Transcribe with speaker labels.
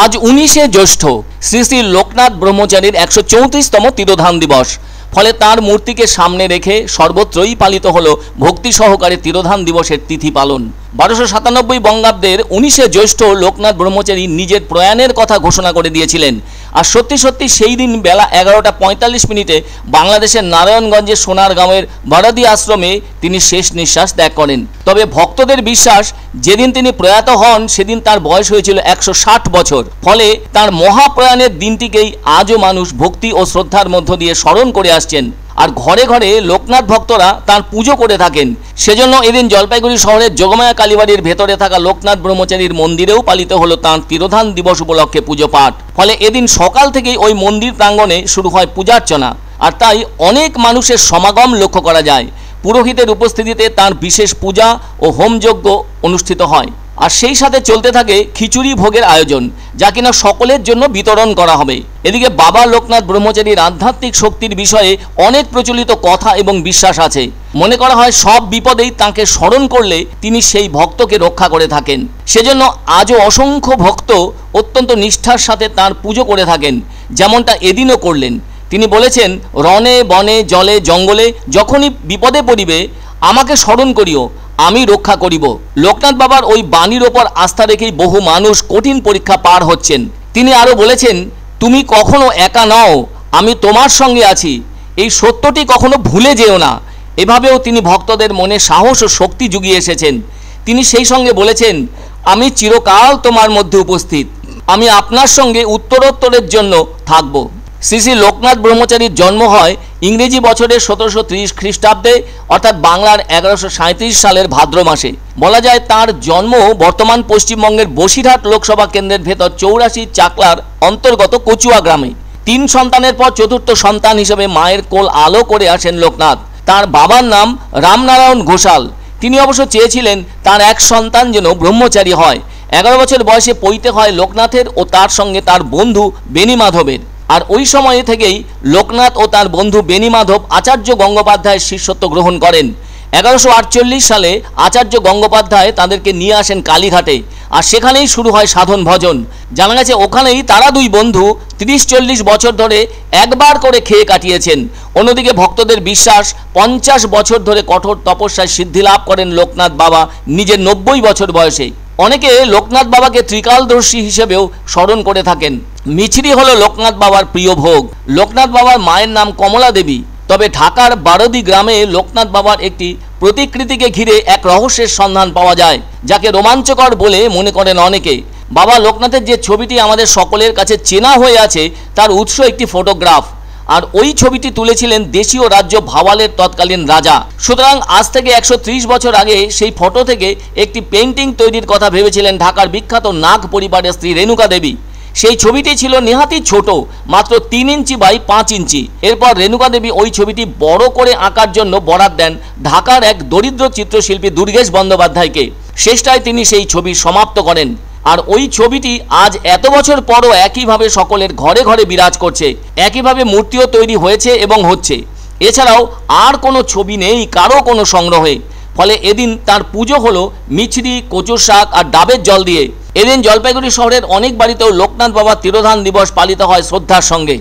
Speaker 1: आज 19 জ্যৈষ্ঠ শ্রী শ্রী লোকনাথ ব্রহ্মচারীর 134তম তিরোধান দিবস। ফলে তার মূর্তিকে সামনে রেখে সর্বত্রই পালিত হলো ভক্তি সহকারে তিরোধান দিবসের তিথি পালন। 1297 বঙ্গাব্দের 19 জ্যৈষ্ঠ লোকনাথ ব্রহ্মচারী নিজের প্রয়াণের কথা ঘোষণা করে দিয়েছিলেন। আর সত্যি সত্যি সেই দিন বেলা 11:45 বাংলাদেশের নারায়ণগঞ্জের সোনারগাঁওয়ের বড়দি আশ্রমে তিনি শেষ নিঃশ্বাস ত্যাগ করেন। তবে ভক্তদের বিশ্বাস, যেদিন তিনি প্রয়াত হন সেদিন তার বয়স হয়েছিল 160 বছর। ফলে তার মহাপ্রয়াণের দিনটিকেই আজও মানুষ ভক্তি ও শ্রদ্ধার মধ্য দিয়ে স্মরণ করে আসছেন। আর ঘরে ঘরে লোকনাথ ভক্তরা তার পুজো করে থাকেন। সেজন্য এদিন জলপাইগুড়ি শহরের যোগমায়া কালীবাড়ির ভেতরে থাকা লোকনাথ ব্রহ্মচারীর মন্দিরেও পালিত হলো তাঁর তিরোধান দিবস উপলক্ষে পুজো পাঠ। ফলে এদিন সকাল থেকেই ওই মন্দির প্রাঙ্গণে শুরু হয় পূজার্চনা। আর তাই অনেক মানুষের সমাগম লক্ষ্য করা যায়। পুরোহিতের উপস্থিতিতে তার বিশেষ পূজা ও হোমযজ্ঞ অনুষ্ঠিত হয়। আর সেই সাথে চলতে থাকে খিচুড়ি ভোগের আয়োজন, যা কিনা সকলের জন্য বিতরণ করা হবে। এদিকে বাবা লোকনাথ ব্রহ্মচারীর আধ্যাত্মিক শক্তির বিষয়ে অনেক প্রচলিত কথা এবং বিশ্বাস আছে। মনে করা হয় সব বিপদেই তাঁকে স্মরণ করলে তিনি সেই ভক্তকে রক্ষা করে থাকেন। সেজন্য আজও অসংখ্য ভক্ত অত্যন্ত নিষ্ঠার সাথে তাঁর পুজো করে থাকেন, যেমনটা এদিনও করলেন। তিনি বলেছেন, রণে বনে জলে জঙ্গলে যখনই বিপদে পড়িবে আমাকে স্মরণ করিও, আমি রক্ষা করিব। লোকনাথ বাবার ওই বাণীর ওপর আস্থা রেখেই বহু মানুষ কঠিন পরীক্ষা পার হচ্ছেন। তিনি আরও বলেছেন, তুমি কখনো একা নও, আমি তোমার সঙ্গে আছি, এই সত্যটি কখনো ভুলে যেও না। এভাবেও তিনি ভক্তদের মনে সাহস ও শক্তি জুগিয়ে এসেছেন। তিনি সেই সঙ্গে বলেছেন, আমি চিরকাল তোমার মধ্যে উপস্থিত, আমি আপনার সঙ্গে উত্তরোত্তরের জন্য থাকব। শ্রী শ্রী লোকনাথ ব্রহ্মচারীর জন্ম হয় ইংরেজি বছরের 1730 খ্রিস্টাব্দে, অর্থাৎ বাংলার 1137 সালের ভাদ্র মাসে। বলা যায় তার জন্ম বর্তমান পশ্চিমবঙ্গের বসিরহাট লোকসভা কেন্দ্রের ভেতর 84 চাকলার অন্তর্গত কচুয়া গ্রামে। 3 সন্তানের পর চতুর্থ সন্তান হিসেবে মায়ের কোল আলো করে আসেন লোকনাথ। তার বাবার নাম রামনারায়ণ ঘোষাল। তিনি অবশ্য চেয়েছিলেন তার এক সন্তান যেন ব্রহ্মচারী হয়। 11 বছর বয়সে পৈতে হয় লোকনাথের ও তার সঙ্গে তার বন্ধু বেনি মাধবের। আর ওই সময় থেকেই লোকনাথ ও তার বন্ধু বেনি মাধব আচার্য গঙ্গোপাধ্যায়ের শিষ্যত্ব গ্রহণ করেন। 1148 সালে আচার্য গঙ্গোপাধ্যায় তাদেরকে নিয়ে আসেন কালীঘাটে। আর সেখানেই শুরু হয় সাধন ভজন। জানা গেছে ওখানেই তারা দুই বন্ধু 30-40 বছর ধরে একবার করে খেয়ে কাটিয়েছেন। অন্যদিকে ভক্তদের বিশ্বাস, 50 বছর ধরে কঠোর তপস্যায় সিদ্ধি লাভ করেন লোকনাথ বাবা নিজের 90 বছর বয়সে। অনেকে লোকনাথ বাবাকে ত্রিকালদর্শী হিসেবেও স্মরণ করে থাকেন। মিছরি হলো লোকনাথ বাবার প্রিয় ভোগ। লোকনাথ বাবার মায়ের নাম কমলা দেবী। তবে ঢাকার বারদি গ্রামে লোকনাথ বাবার একটি প্রতিকৃতিকে ঘিরে এক রহস্যের সন্ধান পাওয়া যায়, যাকে রোমাঞ্চকর বলে মনে করেন অনেকে। বাবা লোকনাথের যে ছবিটি আমাদের সকলের কাছে চেনা হয়ে আছে তার উৎস একটি ফটোগ্রাফ। আর ওই ছবিটি তুলেছিলেন দেশীয় রাজ্য ভাওয়ালের তৎকালীন রাজা। সুতরাং আজ থেকে 130 বছর আগে সেই ফটো থেকে একটি পেইন্টিং তৈরির কথা ভেবেছিলেন ঢাকার বিখ্যাত নাগ পরিবারের স্ত্রী রেণুকা দেবী। সেই ছবিটি ছিল নেহাতি ছোট, মাত্র 3 ইঞ্চি বাই 5 ইঞ্চি। এরপর রেণুকা দেবী ওই ছবিটি বড় করে আঁকার জন্য বরাত দেন ঢাকার এক দরিদ্র চিত্রশিল্পী দুর্গেশ বন্দ্যোপাধ্যায়কে। শেষটায় তিনি সেই ছবি সমাপ্ত করেন। আর ওই ছবিটি আজ এত বছর পরও একইভাবে সকলের ঘরে ঘরে বিরাজ করছে। একইভাবে মূর্তিও তৈরি হয়েছে এবং হচ্ছে। এছাড়াও আর কোনো ছবি নেই কারো কোনো সংগ্রহে। ফলে এদিন তার পুজো হলো মিছরি, কচুর শাক আর ডাবের জল দিয়ে। এদিন জলপাইগুড়ি শহরের অনেক বাড়িতেও লোকনাথ বাবার তিরোধান দিবস পালিত হয় শ্রদ্ধার সঙ্গে।